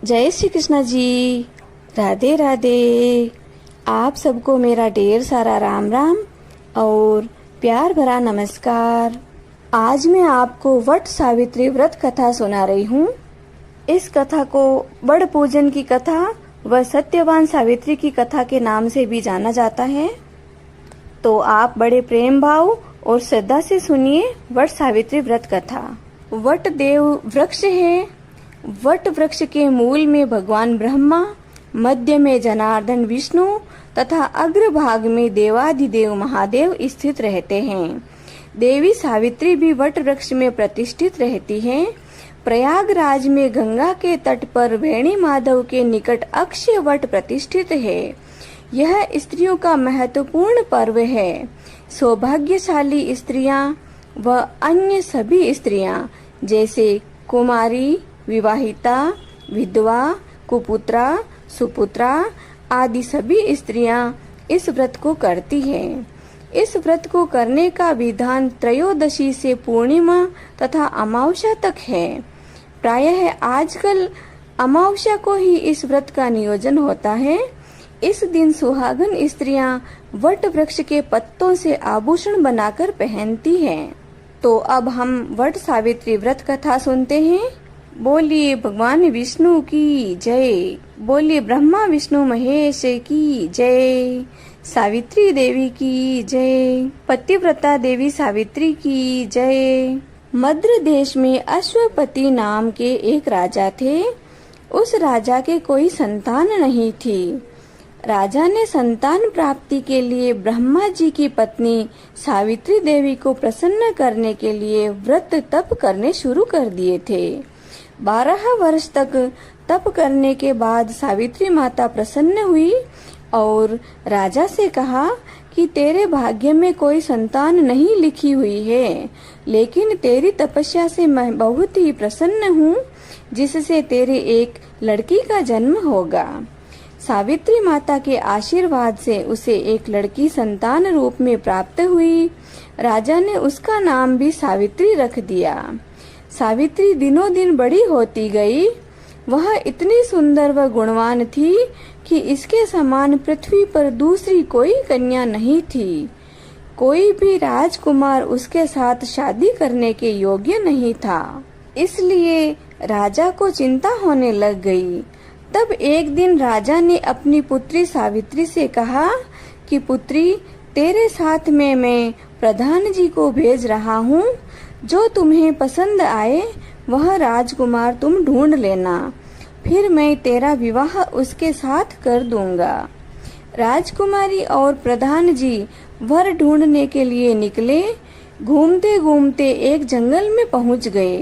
जय श्री कृष्णा जी। राधे राधे। आप सबको मेरा ढेर सारा राम राम और प्यार भरा नमस्कार। आज मैं आपको वट सावित्री व्रत कथा सुना रही हूँ। इस कथा को बड़ पूजन की कथा व सत्यवान सावित्री की कथा के नाम से भी जाना जाता है। तो आप बड़े प्रेम भाव और श्रद्धा से सुनिए वट सावित्री व्रत कथा। वट देव वृक्ष है। वट वृक्ष के मूल में भगवान ब्रह्मा, मध्य में जनार्दन विष्णु तथा अग्रभाग में देवाधिदेव महादेव स्थित रहते हैं। देवी सावित्री भी वट वृक्ष में प्रतिष्ठित रहती हैं। प्रयागराज में गंगा के तट पर वेणी माधव के निकट अक्षय वट प्रतिष्ठित है। यह स्त्रियों का महत्वपूर्ण पर्व है। सौभाग्यशाली स्त्रियां व अन्य सभी स्त्रियां जैसे कुमारी, विवाहिता, विधवा, कुपुत्रा, सुपुत्रा आदि सभी स्त्रियां इस व्रत को करती हैं। इस व्रत को करने का विधान त्रयोदशी से पूर्णिमा तथा अमावस्या तक है। प्रायः आजकल अमावस्या को ही इस व्रत का नियोजन होता है। इस दिन सुहागन स्त्रियां वट वृक्ष के पत्तों से आभूषण बनाकर पहनती हैं। तो अब हम वट सावित्री व्रत कथा सुनते हैं। बोलिए भगवान विष्णु की जय। बोलिए ब्रह्मा विष्णु महेश की जय। सावित्री देवी की जय। पतिव्रता देवी सावित्री की जय। मद्र देश में अश्वपति नाम के एक राजा थे। उस राजा के कोई संतान नहीं थी। राजा ने संतान प्राप्ति के लिए ब्रह्मा जी की पत्नी सावित्री देवी को प्रसन्न करने के लिए व्रत तप करने शुरू कर दिए थे। 12 वर्ष तक तप करने के बाद सावित्री माता प्रसन्न हुई और राजा से कहा कि तेरे भाग्य में कोई संतान नहीं लिखी हुई है, लेकिन तेरी तपस्या से मैं बहुत ही प्रसन्न हूँ, जिससे तेरे एक लड़की का जन्म होगा। सावित्री माता के आशीर्वाद से उसे एक लड़की संतान रूप में प्राप्त हुई। राजा ने उसका नाम भी सावित्री रख दिया। सावित्री दिनों दिन बड़ी होती गई। वह इतनी सुंदर व गुणवान थी कि इसके समान पृथ्वी पर दूसरी कोई कन्या नहीं थी। कोई भी राजकुमार उसके साथ शादी करने के योग्य नहीं था। इसलिए राजा को चिंता होने लग गई। तब एक दिन राजा ने अपनी पुत्री सावित्री से कहा कि पुत्री, तेरे साथ में मैं प्रधान जी को भेज रहा हूँ। जो तुम्हें पसंद आए वह राजकुमार तुम ढूंढ लेना, फिर मैं तेरा विवाह उसके साथ कर दूंगा। राजकुमारी और प्रधान जी वर ढूंढने के लिए निकले। घूमते घूमते एक जंगल में पहुंच गए।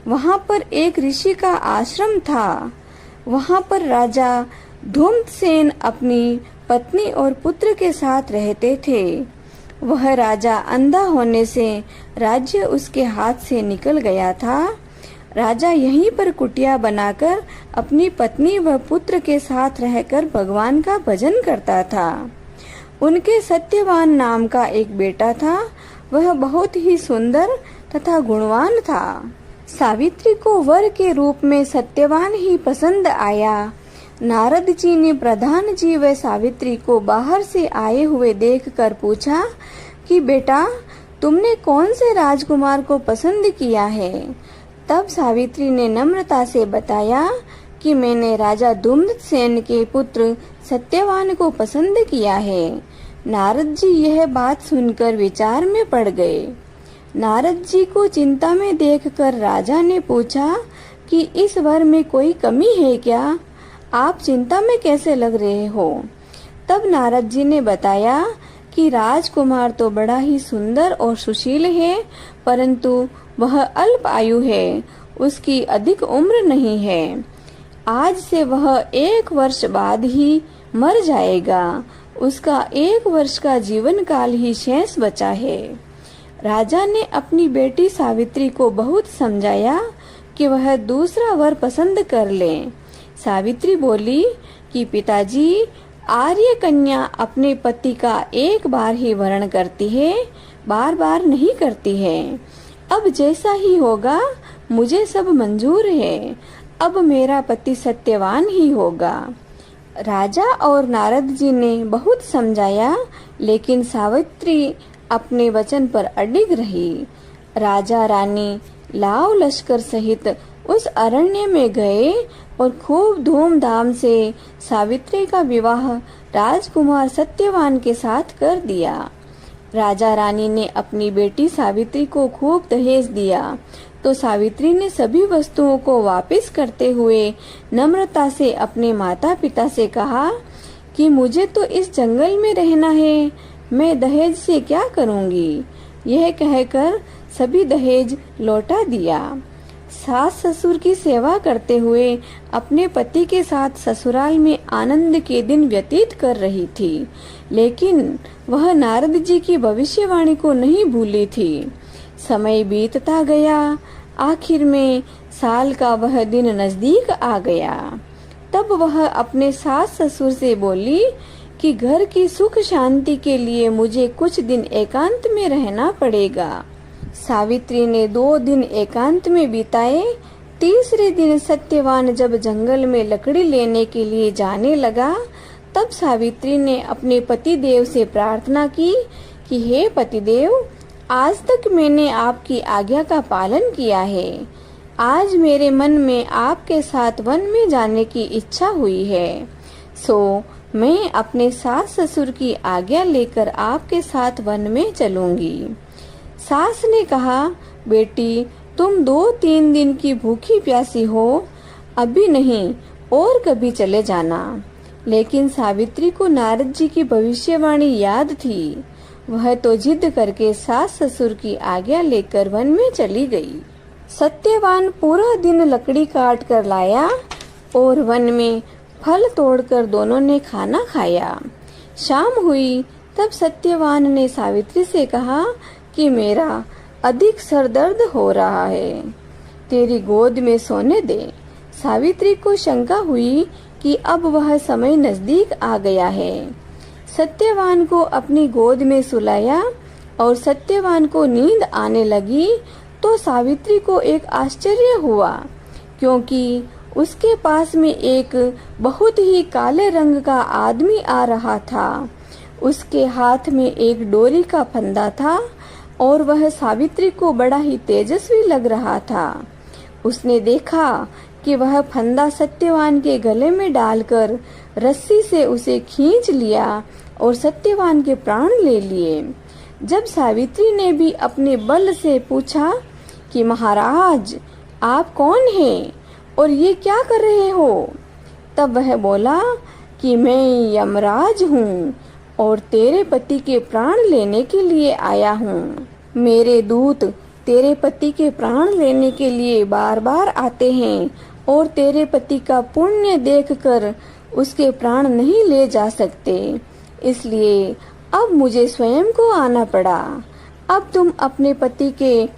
वहां पर एक ऋषि का आश्रम था। वहां पर राजा धूम्रसेन अपनी पत्नी और पुत्र के साथ रहते थे। वह राजा अंधा होने से राज्य उसके हाथ से निकल गया था। राजा यहीं पर कुटिया बनाकर अपनी पत्नी व पुत्र के साथ रहकर भगवान का भजन करता था। उनके सत्यवान नाम का एक बेटा था। वह बहुत ही सुंदर तथा गुणवान था। सावित्री को वर के रूप में सत्यवान ही पसंद आया। नारद जी ने प्रधान जी व सावित्री को बाहर से आए हुए देखकर पूछा कि बेटा, तुमने कौन से राजकुमार को पसंद किया है? तब सावित्री ने नम्रता से बताया कि मैंने राजा धूम्रसेन के पुत्र सत्यवान को पसंद किया है। नारद जी यह बात सुनकर विचार में पड़ गए। नारद जी को चिंता में देखकर राजा ने पूछा कि इस वर में कोई कमी है क्या? आप चिंता में कैसे लग रहे हो? तब नारद जी ने बताया कि राजकुमार तो बड़ा ही सुंदर और सुशील है, परंतु वह अल्प आयु है, उसकी अधिक उम्र नहीं है। आज से वह 1 वर्ष बाद ही मर जाएगा। उसका 1 वर्ष का जीवन काल ही शेष बचा है। राजा ने अपनी बेटी सावित्री को बहुत समझाया कि वह दूसरा वर पसंद कर ले। सावित्री बोली कि पिताजी, आर्य कन्या अपने पति का एक बार ही वरण करती है, बार बार नहीं करती है। अब जैसा ही होगा मुझे सब मंजूर है। अब मेरा पति सत्यवान ही होगा। राजा और नारद जी ने बहुत समझाया, लेकिन सावित्री अपने वचन पर अडिग रही। राजा रानी लाव लश्कर सहित उस अरण्य में गए और खूब धूमधाम से सावित्री का विवाह राजकुमार सत्यवान के साथ कर दिया। राजा रानी ने अपनी बेटी सावित्री को खूब दहेज दिया, तो सावित्री ने सभी वस्तुओं को वापस करते हुए नम्रता से अपने माता पिता से कहा कि मुझे तो इस जंगल में रहना है, मैं दहेज से क्या करूंगी। यह कहकर सभी दहेज लौटा दिया। सास ससुर की सेवा करते हुए अपने पति के साथ ससुराल में आनंद के दिन व्यतीत कर रही थी, लेकिन वह नारद जी की भविष्यवाणी को नहीं भूली थी। समय बीतता गया। आखिर में साल का वह दिन नजदीक आ गया। तब वह अपने सास ससुर से बोली कि घर की सुख शांति के लिए मुझे कुछ दिन एकांत में रहना पड़ेगा। सावित्री ने 2 दिन एकांत में बिताए। तीसरे दिन सत्यवान जब जंगल में लकड़ी लेने के लिए जाने लगा, तब सावित्री ने अपने पति देव से प्रार्थना की कि हे पतिदेव, आज तक मैंने आपकी आज्ञा का पालन किया है। आज मेरे मन में आपके साथ वन में जाने की इच्छा हुई है, सो मैं अपने सास ससुर की आज्ञा लेकर आपके साथ वन में चलूंगी। सास ने कहा, बेटी तुम 2-3 दिन की भूखी प्यासी हो, अभी नहीं और कभी चले जाना। लेकिन सावित्री को नारद जी की भविष्यवाणी याद थी। वह तो जिद करके सास ससुर की आज्ञा लेकर वन में चली गई। सत्यवान पूरा दिन लकड़ी काट कर लाया और वन में फल तोड़कर दोनों ने खाना खाया। शाम हुई तब सत्यवान ने सावित्री से कहा कि मेरा अधिक सर दर्द हो रहा है, तेरी गोद में सोने दे। सावित्री को शंका हुई कि अब वह समय नजदीक आ गया है। सत्यवान को अपनी गोद में सुलाया और सत्यवान को नींद आने लगी तो सावित्री को एक आश्चर्य हुआ, क्योंकि उसके पास में एक बहुत ही काले रंग का आदमी आ रहा था। उसके हाथ में एक डोरी का फंदा था और वह सावित्री को बड़ा ही तेजस्वी लग रहा था। उसने देखा कि वह फंदा सत्यवान के गले में डालकर रस्सी से उसे खींच लिया और सत्यवान के प्राण ले लिए। जब सावित्री ने भी अपने बल से पूछा कि महाराज आप कौन हैं और ये क्या कर रहे हो, तब वह बोला कि मैं यमराज हूँ और तेरे पति के प्राण लेने के लिए आया हूँ। मेरे दूत तेरे पति के प्राण लेने के लिए बार बार आते हैं और तेरे पति का पुण्य देखकर उसके प्राण नहीं ले जा सकते, इसलिए अब मुझे स्वयं को आना पड़ा। अब तुम अपने पति के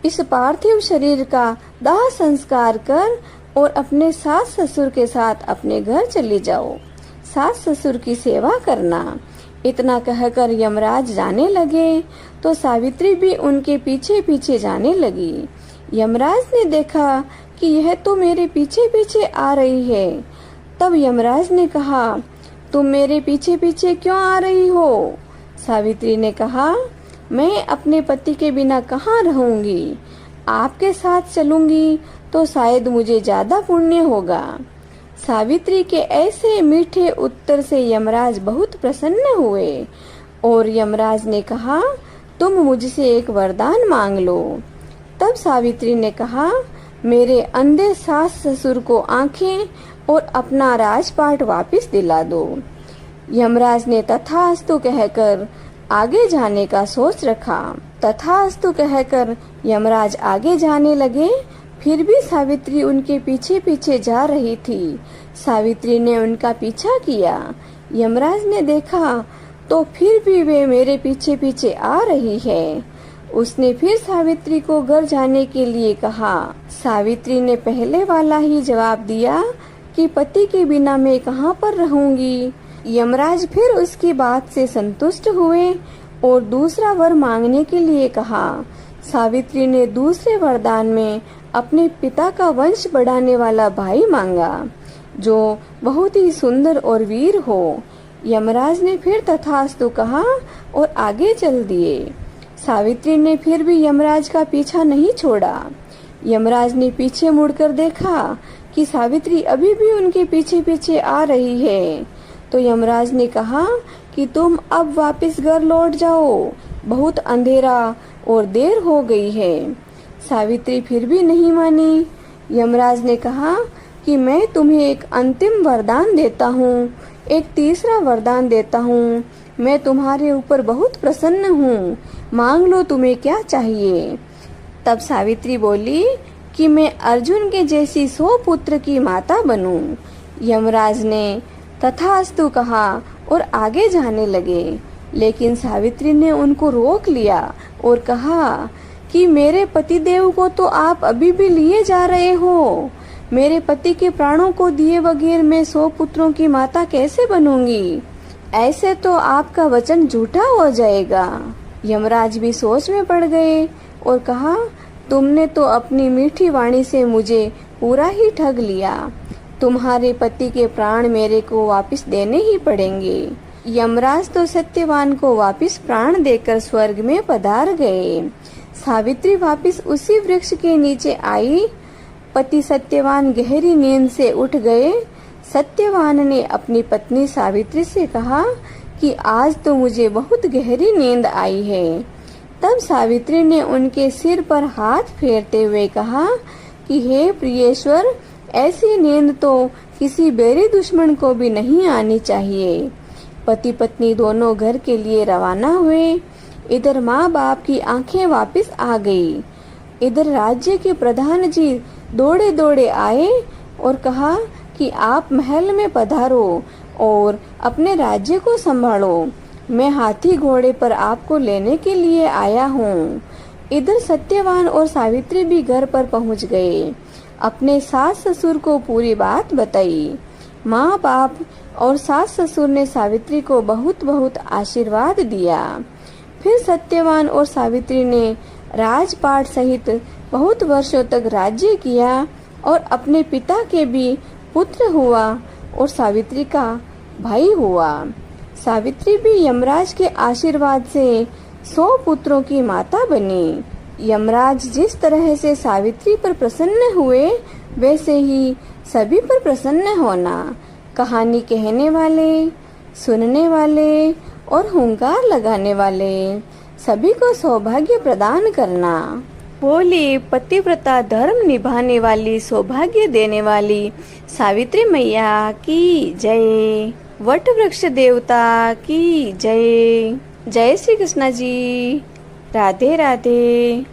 इस पार्थिव शरीर का दाह संस्कार कर और अपने सास ससुर के साथ अपने घर चली जाओ। सास ससुर की सेवा करना। इतना कहकर यमराज जाने लगे तो सावित्री भी उनके पीछे पीछे जाने लगी। यमराज ने देखा कि यह तो मेरे पीछे पीछे आ रही है। तब यमराज ने कहा, तुम मेरे पीछे पीछे क्यों आ रही हो? सावित्री ने कहा, मैं अपने पति के बिना कहाँ रहूंगी, आपके साथ चलूंगी तो शायद मुझे ज्यादा पुण्य होगा। सावित्री के ऐसे मीठे उत्तर से यमराज बहुत प्रसन्न हुए और यमराज ने कहा, तुम मुझसे एक वरदान मांग लो। तब सावित्री ने कहा, मेरे अंधे सास ससुर को आंखें और अपना राजपाट वापस दिला दो। यमराज ने तथास्तु कहकर आगे जाने का सोच रखा। तथास्तु कहकर यमराज आगे जाने लगे। फिर भी सावित्री उनके पीछे पीछे जा रही थी। सावित्री ने उनका पीछा किया। यमराज ने देखा तो फिर भी वे मेरे पीछे पीछे आ रही है। उसने फिर सावित्री को घर जाने के लिए कहा। सावित्री ने पहले वाला ही जवाब दिया कि पति के बिना मैं कहाँ पर रहूंगी। यमराज फिर उसकी बात से संतुष्ट हुए और दूसरा वर मांगने के लिए कहा। सावित्री ने दूसरे वरदान में अपने पिता का वंश बढ़ाने वाला भाई मांगा जो बहुत ही सुंदर और वीर हो। यमराज ने फिर तथास्तु कहा और आगे चल दिए। सावित्री ने फिर भी यमराज का पीछा नहीं छोड़ा। यमराज ने पीछे मुड़कर देखा कि सावित्री अभी भी उनके पीछे पीछे आ रही है। तो यमराज ने कहा कि तुम अब वापस घर लौट जाओ, बहुत अंधेरा और देर हो गई है। सावित्री फिर भी नहीं मानी। यमराज ने कहा कि मैं तुम्हें एक अंतिम वरदान देता हूँ, एक तीसरा वरदान देता हूँ। मैं तुम्हारे ऊपर बहुत प्रसन्न हूँ, मांग लो तुम्हें क्या चाहिए। तब सावित्री बोली कि मैं अर्जुन के जैसी 100 पुत्र की माता बनूं। यमराज ने तथास्तु कहा और आगे जाने लगे, लेकिन सावित्री ने उनको रोक लिया और कहा कि मेरे पतिदेव को तो आप अभी भी लिए जा रहे हो। मेरे पति के प्राणों को दिए बगैर मैं 100 पुत्रों की माता कैसे बनूंगी? ऐसे तो आपका वचन झूठा हो जाएगा। यमराज भी सोच में पड़ गए और कहा, तुमने तो अपनी मीठी वाणी से मुझे पूरा ही ठग लिया। तुम्हारे पति के प्राण मेरे को वापस देने ही पड़ेंगे। यमराज तो सत्यवान को वापस प्राण देकर स्वर्ग में पधार गए। सावित्री वापस उसी वृक्ष के नीचे आई। पति सत्यवान गहरी नींद से उठ गए। सत्यवान ने अपनी पत्नी सावित्री से कहा कि आज तो मुझे बहुत गहरी नींद आई है। तब सावित्री ने उनके सिर पर हाथ फेरते हुए कहा कि हे प्रियेश्वर, ऐसी नींद तो किसी बैरी दुश्मन को भी नहीं आनी चाहिए। पति पत्नी दोनों घर के लिए रवाना हुए। इधर माँ बाप की आंखें वापस आ गई। इधर राज्य के प्रधान जी दौड़े दौड़े आए और कहा कि आप महल में पधारो और अपने राज्य को संभालो। मैं हाथी घोड़े पर आपको लेने के लिए आया हूँ। इधर सत्यवान और सावित्री भी घर पर पहुँच गए। अपने सास ससुर को पूरी बात बताई। माँ बाप और सास ससुर ने सावित्री को बहुत बहुत आशीर्वाद दिया। फिर सत्यवान और सावित्री ने राजपाट सहित बहुत वर्षों तक राज्य किया और अपने पिता के भी पुत्र हुआ और सावित्री का भाई हुआ। सावित्री भी यमराज के आशीर्वाद से 100 पुत्रों की माता बनी। यमराज जिस तरह से सावित्री पर प्रसन्न हुए, वैसे ही सभी पर प्रसन्न होना। कहानी कहने वाले, सुनने वाले और हुंकार लगाने वाले सभी को सौभाग्य प्रदान करना। बोली पतिव्रता धर्म निभाने वाली, सौभाग्य देने वाली सावित्री मैया की जय। वट वृक्ष देवता की जय। जय श्री कृष्ण जी। राधे राधे।